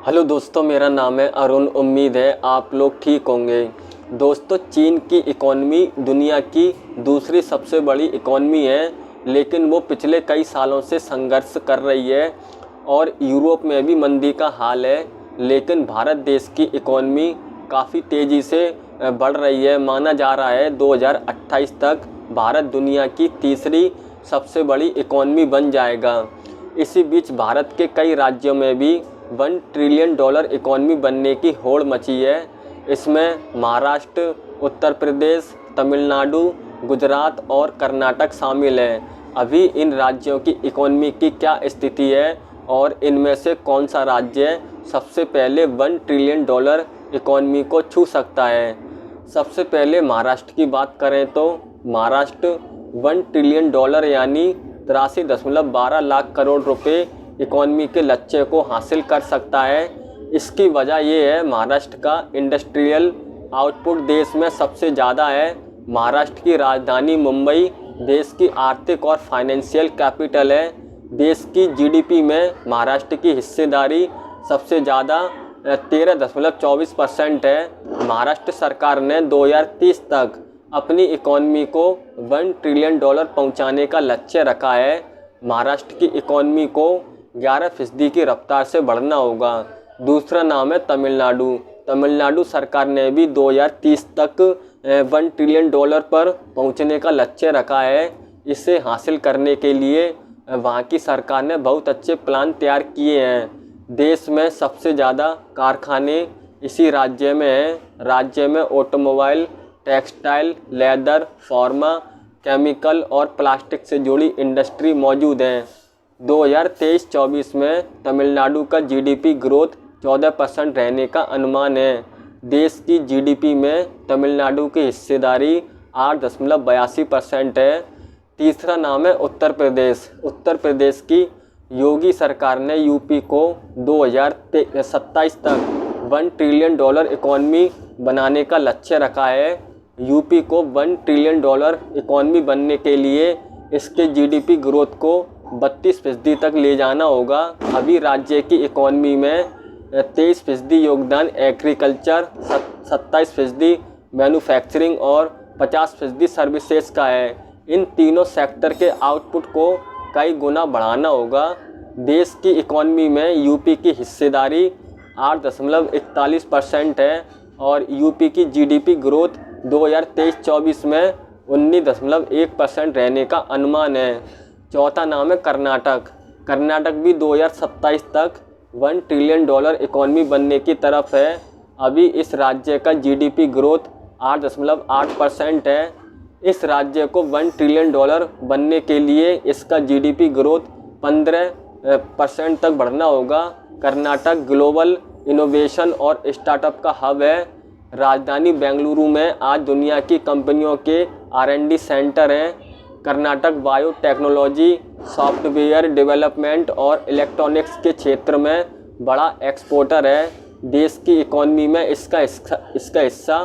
Hello दोस्तों, मेरा नाम है अरुण। उम्मीद है आप लोग ठीक होंगे। दोस्तों, चीन की इकॉनमी दुनिया की दूसरी सबसे बड़ी इकॉनमी है, लेकिन वो पिछले कई सालों से संघर्ष कर रही है और यूरोप में भी मंदी का हाल है। लेकिन भारत देश की इकॉनमी काफ़ी तेज़ी से बढ़ रही है। माना जा रहा है 2028 तक भारत दुनिया की तीसरी सबसे बड़ी इकॉनमी बन जाएगा। इसी बीच भारत के कई राज्यों में भी $1 ट्रिलियन इकॉनमी बनने की होड़ मची है। इसमें महाराष्ट्र, उत्तर प्रदेश, तमिलनाडु, गुजरात और कर्नाटक शामिल हैं। अभी इन राज्यों की इकॉनमी की क्या स्थिति है और इनमें से कौन सा राज्य सबसे पहले $1 ट्रिलियन इकॉनमी को छू सकता है? सबसे पहले महाराष्ट्र की बात करें तो महाराष्ट्र $1 ट्रिलियन यानी 83.12 लाख करोड़ रुपए इकॉनमी के लक्ष्य को हासिल कर सकता है। इसकी वजह ये है, महाराष्ट्र का इंडस्ट्रियल आउटपुट देश में सबसे ज़्यादा है। महाराष्ट्र की राजधानी मुंबई देश की आर्थिक और फाइनेंशियल कैपिटल है। देश की जीडीपी में महाराष्ट्र की हिस्सेदारी सबसे ज़्यादा 13.24% है। महाराष्ट्र सरकार ने 2030 तक अपनी इकॉनमी को $1 ट्रिलियन पहुंचाने का लक्ष्य रखा है। महाराष्ट्र की इकॉनमी को 11% की रफ्तार से बढ़ना होगा। दूसरा नाम है तमिलनाडु। तमिलनाडु सरकार ने भी 2030 तक $1 ट्रिलियन पर पहुंचने का लक्ष्य रखा है। इसे हासिल करने के लिए वहाँ की सरकार ने बहुत अच्छे प्लान तैयार किए हैं। देश में सबसे ज़्यादा कारखाने इसी राज्य में हैं। राज्य में automobile, textile, leather, pharma, chemical और प्लास्टिक से जुड़ी इंडस्ट्री मौजूद हैं। 2023-24 में तमिलनाडु का जीडीपी ग्रोथ 14% रहने का अनुमान है। देश की जीडीपी में तमिलनाडु की हिस्सेदारी 8.82% है। तीसरा नाम है उत्तर प्रदेश। उत्तर प्रदेश की योगी सरकार ने यूपी को 2027 तक $1 ट्रिलियन इकॉनमी बनाने का लक्ष्य रखा है। यूपी को $1 ट्रिलियन इकॉनमी बनने के लिए इसके जीडीपी ग्रोथ को 32% तक ले जाना होगा। अभी राज्य की इकॉनमी में 23% योगदान एग्रीकल्चर, 27% मैन्युफैक्चरिंग और 50% सर्विसेज का है। इन तीनों सेक्टर के आउटपुट को कई गुना बढ़ाना होगा। देश की इकॉनमी में यूपी की हिस्सेदारी 8.41% है और यूपी की जीडीपी ग्रोथ 2023-24 में 19.1% रहने का अनुमान है। चौथा नाम है कर्नाटक। कर्नाटक भी 2027 तक $1 ट्रिलियन इकॉनमी बनने की तरफ है। अभी इस राज्य का जीडीपी ग्रोथ 8.8% है। इस राज्य को $1 ट्रिलियन बनने के लिए इसका जीडीपी ग्रोथ 15% तक बढ़ना होगा। कर्नाटक ग्लोबल इनोवेशन और स्टार्टअप का हब है। राजधानी बेंगलुरु में आज दुनिया की कंपनियों के R&D सेंटर हैं। कर्नाटक बायोटेक्नोलॉजी, सॉफ्टवेयर डेवलपमेंट और इलेक्ट्रॉनिक्स के क्षेत्र में बड़ा एक्सपोर्टर है। देश की इकॉनमी में इसका हिस्सा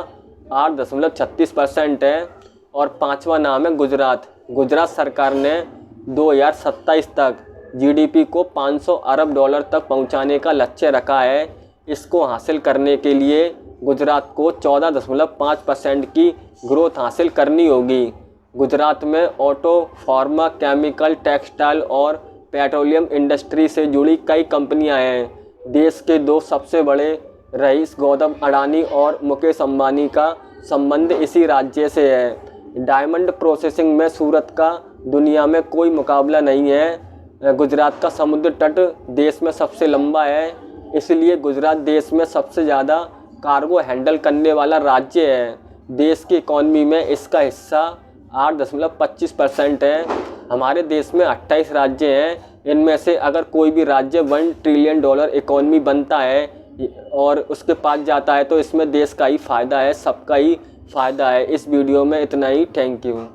8.36% है। और पांचवा नाम है गुजरात। गुजरात सरकार ने 2027 तक जीडीपी को $500 अरब तक पहुंचाने का लक्ष्य रखा है। इसको हासिल करने के लिए गुजरात को 14.5% की ग्रोथ हासिल करनी होगी। गुजरात में ऑटो, फार्मा, केमिकल, टेक्सटाइल और पेट्रोलियम इंडस्ट्री से जुड़ी कई कंपनियां हैं। देश के दो सबसे बड़े रईस गौतम अडानी और मुकेश अंबानी का संबंध इसी राज्य से है। डायमंड प्रोसेसिंग में सूरत का दुनिया में कोई मुकाबला नहीं है। गुजरात का समुद्र तट देश में सबसे लंबा है, इसलिए गुजरात देश में सबसे ज़्यादा कार्गो हैंडल करने वाला राज्य है। देश की इकॉनमी में इसका हिस्सा 8.25% है। हमारे देश में 28 राज्य हैं। इनमें से अगर कोई भी राज्य $1 ट्रिलियन इकॉनमी बनता है और उसके पास जाता है तो इसमें देश का ही फ़ायदा है, सबका ही फ़ायदा है। इस वीडियो में इतना ही। Thank you.